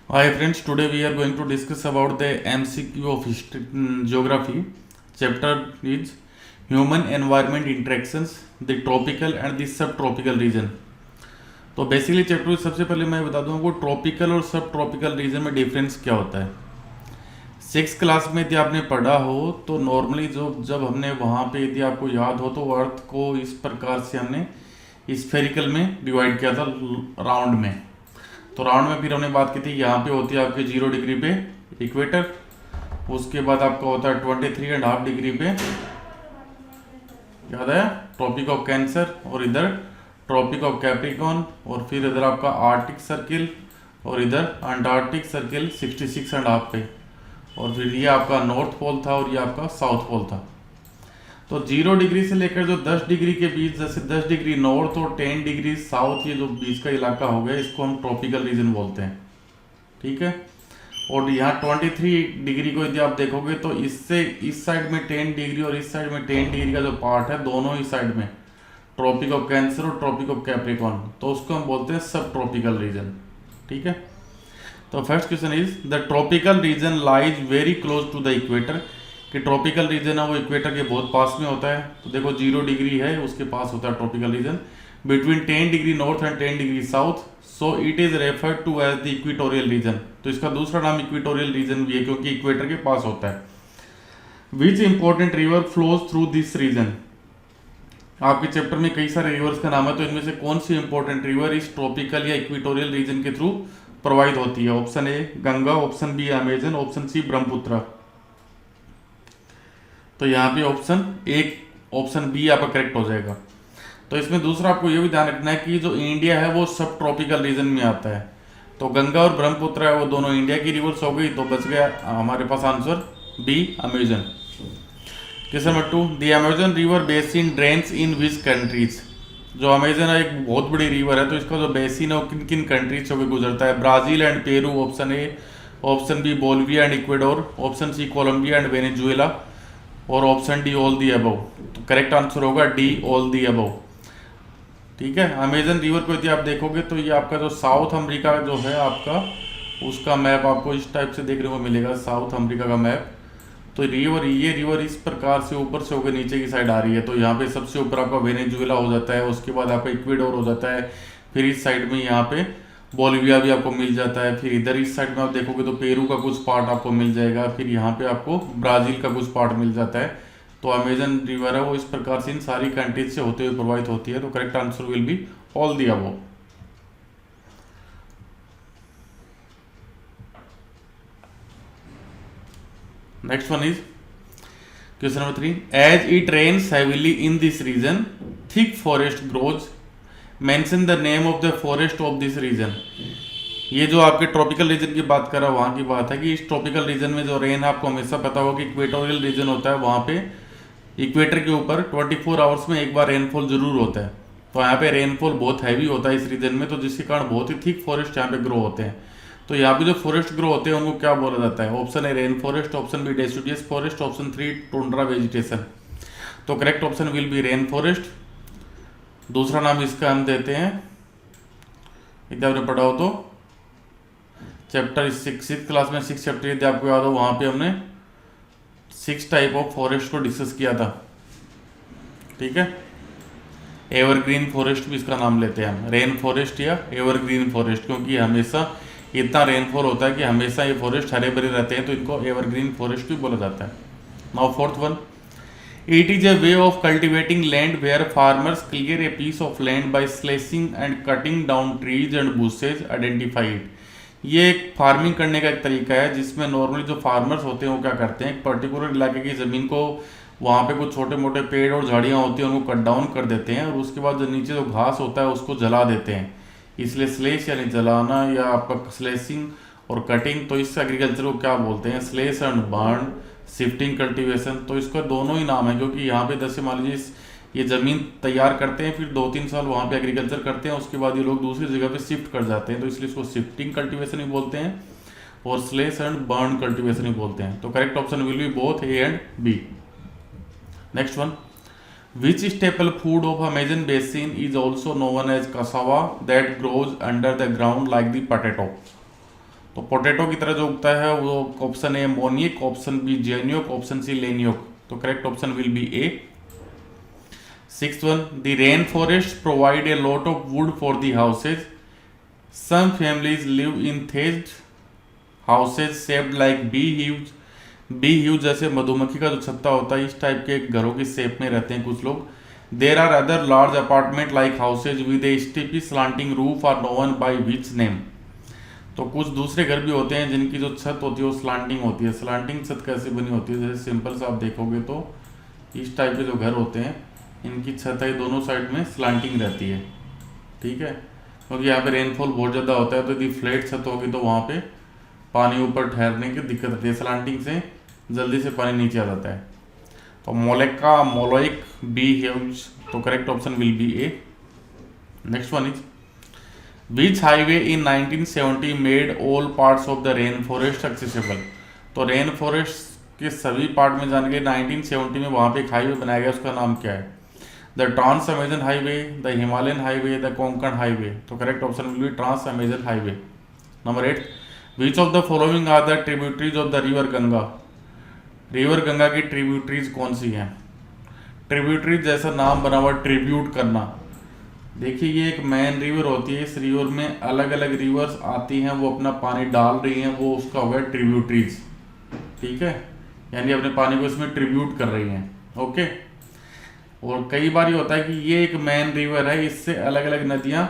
Hi friends, today we are going to discuss about the MCQ of history, geography. Chapter is Human Environment Interactions, the Tropical and the Subtropical Region. तो basically chapter सबसे पहले मैं बता दूं आपको tropical और सब tropical region में डिफरेंस क्या होता है। सिक्स क्लास में यदि आपने पढ़ा हो तो नॉर्मली जो जब हमने वहाँ पे यदि आपको याद हो तो अर्थ को इस प्रकार से हमने स्फेरिकल में डिवाइड किया था राउंड में। तो राउंड में फिर हमने बात की थी यहाँ पे होती है आपके 0 डिग्री पे इक्वेटर, उसके बाद आपका होता है 23.5 डिग्री पे याद है ट्रॉपिक ऑफ कैंसर, और इधर ट्रॉपिक ऑफ कैप्रिकॉन, और फिर इधर आपका आर्टिक सर्किल और इधर अंटार्कटिक सर्किल 66.5 पे, और फिर ये आपका नॉर्थ पोल था और ये आपका साउथ पोल था। तो 0 डिग्री से लेकर जो 10 डिग्री के बीच, जैसे 10 डिग्री नॉर्थ और 10 डिग्री साउथ, ये जो बीच का इलाका हो गया इसको हम ट्रॉपिकल रीजन बोलते हैं, ठीक है। और यहाँ 23 डिग्री को यदि आप देखोगे तो इससे इस साइड में 10 डिग्री और इस साइड में 10 डिग्री का जो पार्ट है दोनों ही साइड में ट्रॉपिक ऑफ कैंसर और ट्रॉपिक ऑफ कैप्रिकॉन, तो उसको हम बोलते हैं सब ट्रॉपिकल रीजन, ठीक है। तो first question is the tropical region lies very close to the equator, कि ट्रॉपिकल रीजन है वो इक्वेटर के बहुत पास में होता है। तो देखो 0 डिग्री है उसके पास होता है tropical region, between 10 degree north and 10 degree south, so it is referred to as the equatorial region. तो इसका दूसरा नाम इक्वेटोरियल रीजन भी है क्योंकि इक्वेटर के पास होता है। Which important river flows through this region, आपके चैप्टर में कई सारे रिवर्स का नाम है, तो इनमें से कौन सी इंपॉर्टेंट रिवर इस ट्रॉपिकल या इक्वेटोरियल रीजन के थ्रू प्रोवाइड होती है। Option A Ganga, option B Amazon, option C Brahmaputra. तो यहाँ पे ऑप्शन बी आपका करेक्ट हो जाएगा। तो इसमें दूसरा आपको ये भी ध्यान रखना है कि जो इंडिया है वो सब ट्रॉपिकल रीजन में आता है। तो गंगा और ब्रह्मपुत्र है वो दोनों इंडिया की रिवर्स हो गई, तो बच गया हमारे पास answer B Amazon. Question number 2, the Amazon river basin drains in which countries. जो अमेजन है एक बहुत बड़ी रिवर है, तो इसका जो बेसिन है वो किन किन कंट्रीज से होकर गुजरता है। Brazil and Peru option A, option B Bolivia and Ecuador, option C Colombia and Venezuela, और option D all the above. तो करेक्ट आंसर होगा डी ऑल दी अबव, ठीक है। अमेजन रिवर को यदि आप देखोगे तो ये आपका जो साउथ अमेरिका जो है आपका, उसका मैप आपको इस टाइप से देखने को मिलेगा, साउथ अमेरिका का मैप। तो ये रिवर इस प्रकार से ऊपर से होकर नीचे की साइड आ रही है। तो यहाँ पे सबसे ऊपर आपका वेनेजुएला हो जाता है, उसके बाद आपका इक्वेडोर हो जाता है, फिर इस साइड में यहाँ पे बोलिविया भी आपको मिल जाता है, फिर इधर इस साइड में आप देखोगे तो पेरू का कुछ पार्ट आपको मिल जाएगा, फिर यहाँ पे आपको ब्राजील का कुछ पार्ट मिल जाता है। तो अमेजन रिवर है वो इस प्रकार से इन सारी कंट्रीज से होते हुए प्रवाहित होती है। तो correct answer will be all the above. Next one is question number 3, as it rains heavily in this region thick forest grows, mention the name of the forest of this region. ये जो आपके tropical region की बात कर रहा है वहाँ की बात है कि इस ट्रॉपिकल रीजन में जो रेन, आपको हमेशा पता होगा कि इक्वेटोरियल रीजन होता है, वहाँ पे इक्वेटर के ऊपर 24 आवर्स में एक बार रेनफॉल जरूर होता है। तो यहाँ पे रेनफॉल बहुत हैवी होता है इस रीजन में, तो जिसके कारण बहुत ही थिक फॉरेस्ट यहाँ पे ग्रो होते हैं। तो यहाँ पे जो फॉरेस्ट ग्रो होते हैं उनको क्या बोला जाता है। Option A rain forest, option B deciduous forest, option 3 tundra vegetation. तो correct option will be rain forest. दूसरा नाम इसका हम देते हैं, यदि आपने पढ़ा हो तो चैप्टर 6 क्लास में 6 चैप्टर यदि आपको याद हो, वहाँ पे हमने 6 टाइप ऑफ फॉरेस्ट को डिस्कस किया था, ठीक है। एवरग्रीन फॉरेस्ट भी इसका नाम लेते हैं हम, रेन फॉरेस्ट या एवरग्रीन फॉरेस्ट, क्योंकि हमेशा इतना रेनफॉल होता है कि हमेशा ये फॉरेस्ट हरे भरे रहते हैं, तो इनको एवरग्रीन फॉरेस्ट भी बोला जाता है। Now fourth one, it is a way of cultivating land where farmers clear a piece of land by slashing and cutting down trees and bushes identified. ये एक फार्मिंग करने का एक तरीका है जिसमें नॉर्मली जो फार्मर्स होते हैं वो क्या करते हैं, एक पर्टिकुलर इलाके की ज़मीन को, वहाँ पे कुछ छोटे मोटे पेड़ और झाड़ियाँ होती हैं उनको कट डाउन कर देते हैं, और उसके बाद जो नीचे जो घास होता है उसको जला देते हैं। इसलिए स्लेश यानी जलाना या आपका स्लेसिंग और कटिंग, तो इस एग्रीकल्चर को क्या बोलते हैं, slash and burn, shifting cultivation. तो इसका दोनों ही नाम है, क्योंकि यहाँ पे जैसे मान लीजिए ये ज़मीन तैयार करते हैं, फिर 2-3 साल वहाँ पे एग्रीकल्चर करते हैं, उसके बाद ये लोग दूसरी जगह पे शिफ्ट कर जाते हैं, तो इसलिए इसको शिफ्टिंग कल्टीवेशन भी बोलते हैं और स्लेश एंड बर्न कल्टीवेशन भी बोलते हैं। तो correct option will be both A and B. Next one, Which staple food of Amazon basin is also known as cassava that grows under the ground like the potato? तो potato की तरह जो उगता है वो option A manioc, option B genioc, option C lenioc. तो correct option will be A. Sixth one, the rain forest provide a lot of wood for the houses. Some families live in thatched houses shaped like beehives. Beehives जैसे मधुमक्खी का जो छत्ता होता है, इस type के घरों की शेप में रहते हैं कुछ लोग। There are other large apartment like houses with a steepy slanting roof are known by which name. तो कुछ दूसरे घर भी होते हैं जिनकी जो छत होती है वो स्लांटिंग होती है। स्लांटिंग छत कैसे बनी होती है, जैसे सिंपल से आप देखोगे तो इस टाइप के जो घर होते हैं इनकी छत है दोनों साइड में स्लांटिंग रहती है, ठीक है। क्योंकि यहाँ पे रेनफॉल बहुत ज़्यादा होता है, तो यदि फ्लैट छत होगी तो वहाँ पे पानी ऊपर ठहरने की दिक्कत होती है, स्लांटिंग से जल्दी से पानी नीचे आ जाता है। तो मोलेका मोलोइक बी ह्यूज, तो correct option will be A. Next one is which highway in 1970 made all parts of the rain forest accessible. तो रेन फॉरेस्ट के सभी पार्ट में जाने के 1970 में वहाँ पे एक हाईवे बनाया गया, उसका नाम क्या है? The trans Amazon highway, the Himalayan highway, the Konkan highway. तो correct option will be trans Amazon highway. Number 8, which of the following are the tributaries of the river Ganga. River Ganga की ट्रिब्यूटरीज कौन सी हैं? ट्रिब्यूटरीज जैसा नाम बना हुआ, ट्रिब्यूट करना। देखिए ये एक मेन रिवर होती है, इस रिवर में अलग अलग रिवर्स आती हैं, वो अपना पानी डाल रही हैं, वो उसका हो गया ट्रिब्यूटरीज, ठीक है। यानी अपने पानी को इसमें ट्रिब्यूट कर रही हैं, ओके। और कई बार ये होता है कि ये एक मेन रिवर है, इससे अलग अलग नदियाँ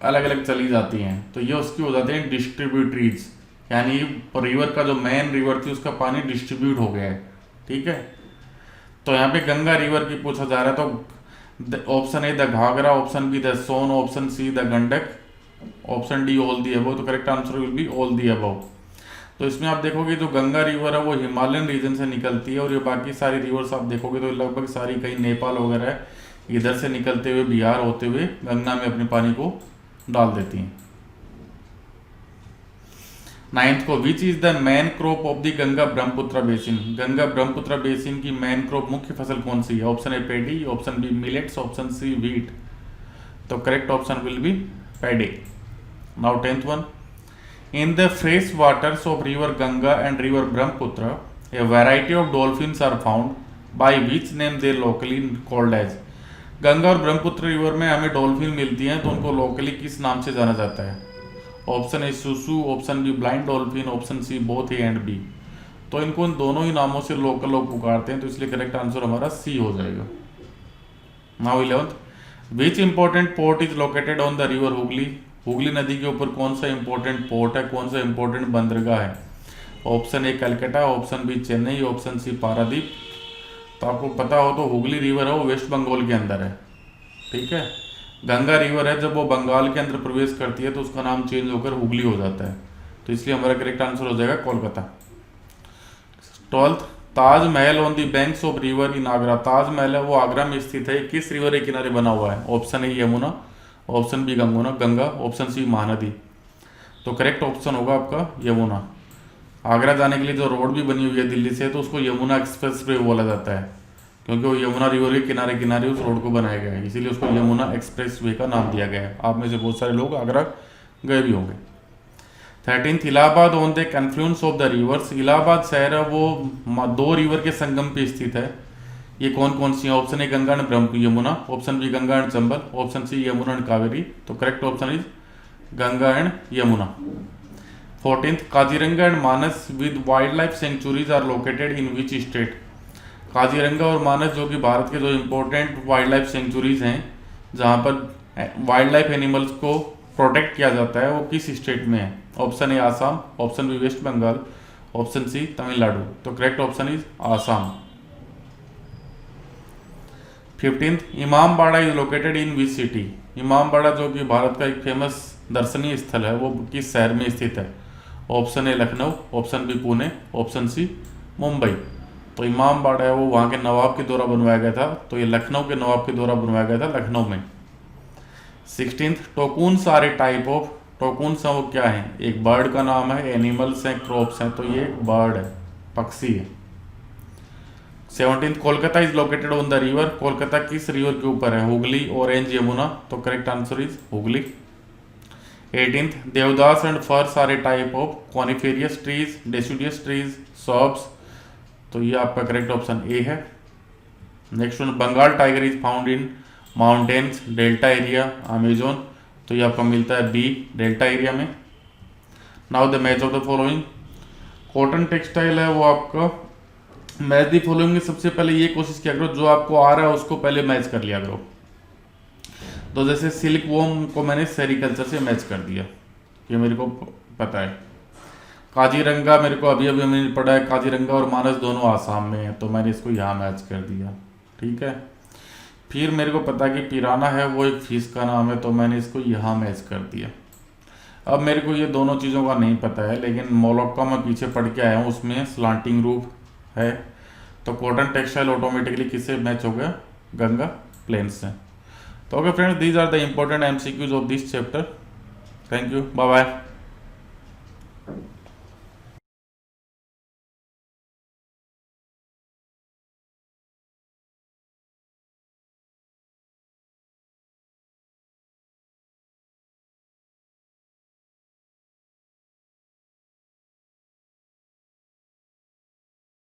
अलग अलग चली जाती हैं, तो ये उसकी हो जाते हैं डिस्ट्रीब्यूटरीज। यानी रिवर का जो मेन रिवर थी उसका पानी डिस्ट्रीब्यूट हो गया है, ठीक है। तो यहाँ पे गंगा रिवर की पूछा जा रहा है, तो option A the Ghaghara, option B the Son, option C the Gandak, option D all the above. तो correct answer will be all the above. तो इसमें आप देखोगे जो गंगा रिवर है वो हिमालयन रीजन से निकलती है, और ये बाकी सारी रिवर्स आप देखोगे तो लगभग सारी कहीं नेपाल वगैरह है, इधर से निकलते हुए बिहार होते हुए गंगा में अपने पानी को डाल देती हैं। नाइन्थ को which is the main crop of the Ganga Brahmaputra basin. Ganga Brahmaputra basin की मैन क्रॉप मुख्य फसल कौन सी है? Option A paddy, option B millets, option C wheat. तो correct option will be paddy. Now 10th one, in the fresh waters of river Ganga and river Brahmaputra, a variety of dolphins are found, by which name they locally called as। Ganga और Brahmaputra river में हमें dolphin मिलती हैं, तो उनको locally किस नाम से जाना जाता है? ऑप्शन ए सुसु, option B blind dolphin, option C both A and B. तो इनको इन दोनों ही नामों से लोकल लोग पुकारते हैं, तो इसलिए करेक्ट आंसर हमारा सी हो जाएगा। Now 11th, which important port is located on the river Hooghly. Hooghly नदी के ऊपर कौन सा इंपॉर्टेंट पोर्ट है, कौन सा इंपॉर्टेंट बंदरगाह है? Option A Calcutta, option B Chennai, option C Paradip. तो आपको पता हो तो हुगली रिवर है वो वेस्ट बंगाल के अंदर है, ठीक है। गंगा रिवर है, जब वो बंगाल के अंदर प्रवेश करती है तो उसका नाम चेंज होकर हुगली हो जाता है, तो इसलिए हमारा करेक्ट आंसर हो जाएगा Kolkata. 12th, Taj Mahal on the banks of river in Agra. Taj Mahal है वो आगरा में स्थित है, किस रिवर के किनारे बना हुआ है? Option A Yamuna, option B Ganga, option C Mahanadi. तो करेक्ट ऑप्शन होगा आपका यमुना। आगरा जाने के लिए जो रोड भी बनी हुई है दिल्ली से, तो उसको यमुना एक्सप्रेस वे बोला जाता है, क्योंकि वो यमुना रिवर के किनारे किनारे उस रोड को बनाया गया है, इसीलिए उसको यमुना एक्सप्रेस वे का नाम दिया गया है। आप में से बहुत सारे लोग आगरा गए भी होंगे। 13th, Allahabad on the confluence of the reverse. Allahabad शहर है वो दो रिवर के संगम पे स्थित है, ये कौन कौन सी है? Option A Ganga and Brahma Yamuna, option B Ganga and Chambal, option C Yamuna and Kaveri. तो correct option is Ganga and Yamuna. 14th, Kaziranga and Manas with wild life sanctuaries are located in which state. Kaziranga और मानस जो कि भारत के जो इंपॉर्टेंट वाइल्ड लाइफ सेंचुरीज हैं, जहाँ पर वाइल्ड लाइफ एनिमल्स को प्रोटेक्ट किया जाता है, वो किस स्टेट में है? Option A Assam, option B West Bengal, option C Tamil Nadu. तो correct option is Assam. 15th, Imambara is located in which city. Imambara जो कि भारत का एक फेमस दर्शनीय स्थल है, वो किस शहर में स्थित है? Option A Lucknow, option B Pune, option C Mumbai. तो इमामबाड़ा है वो वहाँ के नवाब के द्वारा बनवाया गया था, तो ये लखनऊ के नवाब के द्वारा बनवाया गया था, लखनऊ में। 16th, toucans are a type of. Toucans हैं वो क्या है? एक बर्ड का नाम है, एनिमल्स हैं, क्रॉप्स हैं, तो ये एक बर्ड है, पक्षी है। 17th, Kolkata is located on the river. Kolkata किस रिवर के ऊपर है? हुगली, ऑरेंज, यमुना। तो correct answer is Hooghly. 18th, deodars and firs are a type of coniferous trees, deciduous trees, shrubs. तो ये आपका करेक्ट ऑप्शन ए है। Next one, Bengal tiger is found in mountains, delta area, Amazon. तो ये आपका मिलता है बी, डेल्टा एरिया में। Now the match of the following, cotton textile है वो आपका मैच दी फॉलोइंग में सबसे पहले ये कोशिश किया करो जो आपको आ रहा है उसको पहले मैच कर लिया करो। तो जैसे सिल्क वोम को मैंने सेरिकल्चर से मैच कर दिया, ये मेरे को पता है। काजीरंगा मेरे को अभी अभी मैंने पढ़ा है, काजीरंगा और मानस दोनों आसाम में है, तो मैंने इसको यहाँ मैच कर दिया। ठीक है, फिर मेरे को पता कि पिराना है वो एक फिश का नाम है, तो मैंने इसको यहाँ मैच कर दिया। अब मेरे को ये दोनों चीज़ों का नहीं पता है, लेकिन मोलक्का मैं पीछे पढ़ के आया हूँ, उसमें स्लांटिंग रूफ है। तो कॉटन टेक्सटाइल ऑटोमेटिकली किससे मैच हो गया, गंगा प्लेन्स से। तो okay friends, these are the important MCQs of this chapter. Thank you, bye bye.